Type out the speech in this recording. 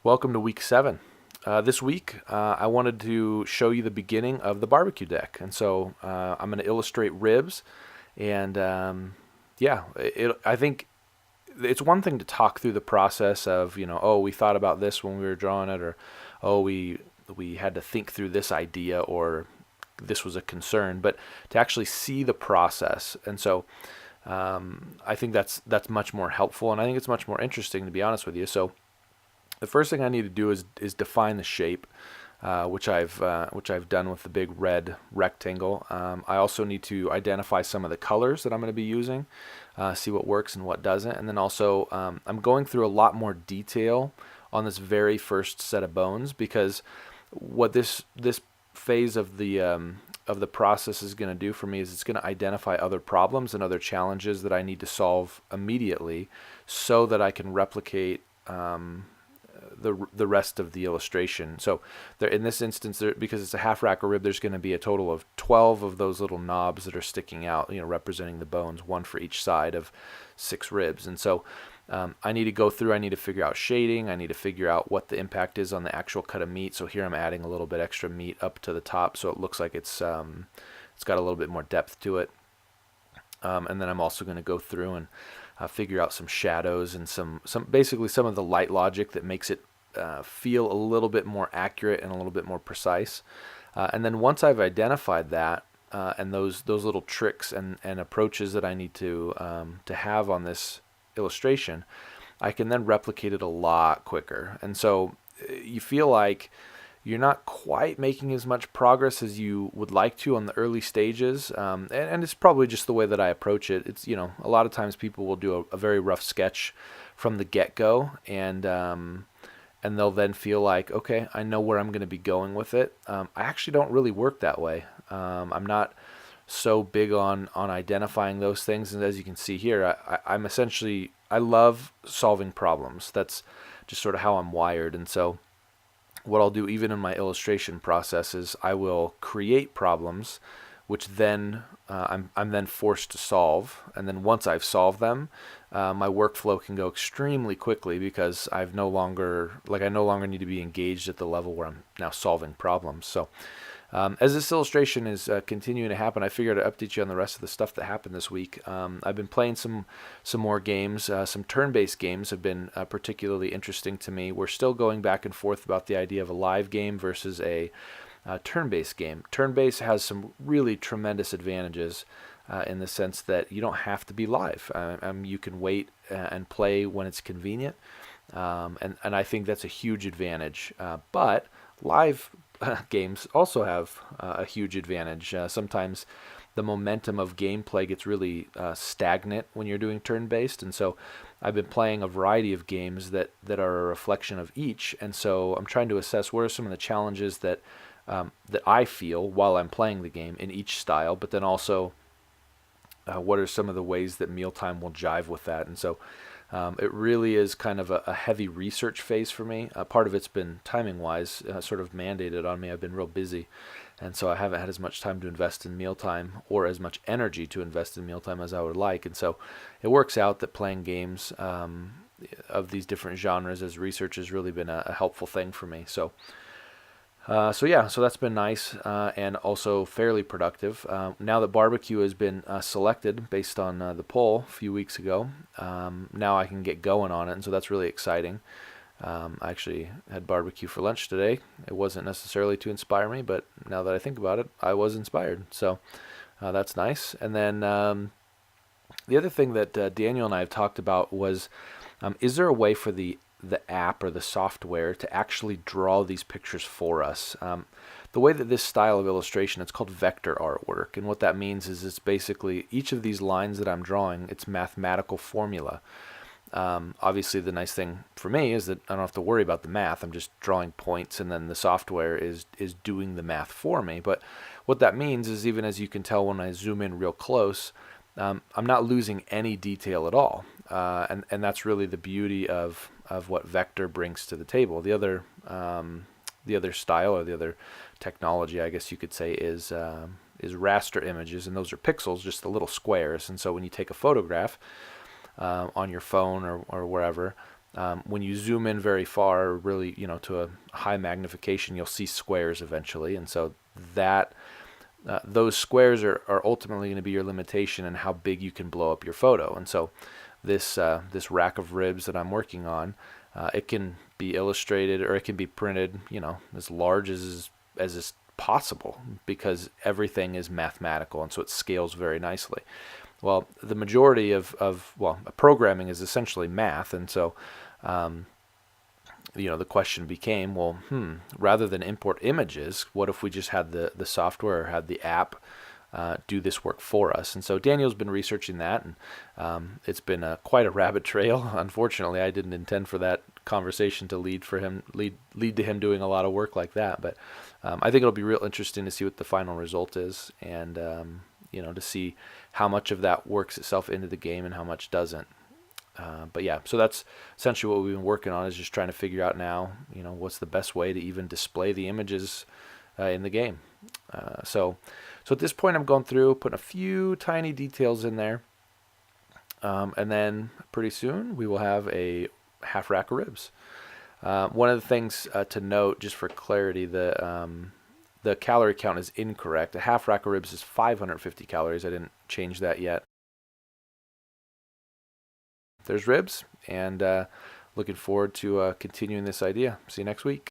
Welcome to week 7. This week, I wanted to show you the beginning of the barbecue deck. And so I'm going to illustrate ribs. And I think it's one thing to talk through the process of, oh, we thought about this when we were drawing it, or oh, we had to think through this idea, or this was a concern, but to actually see the process. And so I think that's much more helpful, and I think it's much more interesting, to be honest with you. So the first thing I need to do is define the shape, which I've done with the big red rectangle. I also need to identify some of the colors that I'm going to be using, see what works and what doesn't, and then also I'm going through a lot more detail on this very first set of bones, because what this phase of the process is going to do for me is it's going to identify other problems and other challenges that I need to solve immediately, so that I can replicate the rest of the illustration. So there, in this instance, because it's a half rack of rib, there's going to be a total of 12 of those little knobs that are sticking out, representing the bones, one for each side of 6 ribs. And so I need to go through, I need to figure out shading, I need to figure out what the impact is on the actual cut of meat. So here I'm adding a little bit extra meat up to the top, so it looks like it's got a little bit more depth to it. And then I'm also going to go through and figure out some shadows and some basically some of the light logic that makes it feel a little bit more accurate and a little bit more precise. And then once I've identified that and those little tricks and approaches that I need to have on this illustration, I can then replicate it a lot quicker. And so you feel like you're not quite making as much progress as you would like to on the early stages, and it's probably just the way that I approach it. It's a lot of times people will do a very rough sketch from the get-go, and they'll then feel like, okay, I know where I'm going to be going with it. I actually don't really work that way. I'm not so big on identifying those things, and as you can see here, I'm essentially, I love solving problems. That's just sort of how I'm wired. And so what I'll do even in my illustration process is I will create problems, which then I'm then forced to solve. And then once I've solved them, my workflow can go extremely quickly, because I no longer need to be engaged at the level where I'm now solving problems. So as this illustration is continuing to happen, I figured I'd update you on the rest of the stuff that happened this week. I've been playing some more games. Some turn-based games have been particularly interesting to me. We're still going back and forth about the idea of a live game versus a turn-based game. Turn-based has some really tremendous advantages in the sense that you don't have to be live. You can wait and play when it's convenient, and I think that's a huge advantage. But live games also have a huge advantage. Sometimes the momentum of gameplay gets really stagnant when you're doing turn-based, and so I've been playing a variety of games that are a reflection of each, and so I'm trying to assess what are some of the challenges that I feel while I'm playing the game in each style, but then also what are some of the ways that Mealtime will jive with that. And so it really is kind of a heavy research phase for me. Part of it's been timing-wise sort of mandated on me. I've been real busy, and so I haven't had as much time to invest in Mealtime, or as much energy to invest in Mealtime as I would like. And so it works out that playing games of these different genres as research has really been a helpful thing for me. So that's been nice and also fairly productive. Now that barbecue has been selected based on the poll a few weeks ago, now I can get going on it, and so that's really exciting. I actually had barbecue for lunch today. It wasn't necessarily to inspire me, but now that I think about it, I was inspired. So that's nice. And then the other thing that Daniel and I have talked about was, is there a way for the app or the software to actually draw these pictures for us? The way that this style of illustration, it's called vector artwork, and what that means is it's basically each of these lines that I'm drawing, it's mathematical formula. Obviously the nice thing for me is that I don't have to worry about the math. I'm just drawing points, and then the software is doing the math for me. But what that means is, even as you can tell when I zoom in real close, I'm not losing any detail at all. And that's really the beauty of what vector brings to the table. The other style, or the other technology, I guess you could say, is raster images, and those are pixels, just the little squares. And so when you take a photograph on your phone or wherever, when you zoom in very far, really, to a high magnification, you'll see squares eventually. And so that those squares are ultimately going to be your limitation in how big you can blow up your photo. And so this rack of ribs that I'm working on, it can be illustrated or it can be printed, as large as is possible, because everything is mathematical, and so it scales very nicely. Well, the majority of programming is essentially math, and so the question became, well, rather than import images, what if we just had the software or had the app do this work for us? And so Daniel's been researching that, and it's been quite a rabbit trail. Unfortunately, I didn't intend for that conversation to lead to him doing a lot of work like that. But I think it'll be real interesting to see what the final result is, and to see how much of that works itself into the game and how much doesn't. But yeah, so that's essentially what we've been working on, is just trying to figure out now, what's the best way to even display the images in the game. So at this point, I'm going through, putting a few tiny details in there, and then pretty soon we will have a half rack of ribs. One of the things to note, just for clarity, the calorie count is incorrect. A half rack of ribs is 550 calories. I didn't change that yet. There's ribs, and looking forward to continuing this idea. See you next week.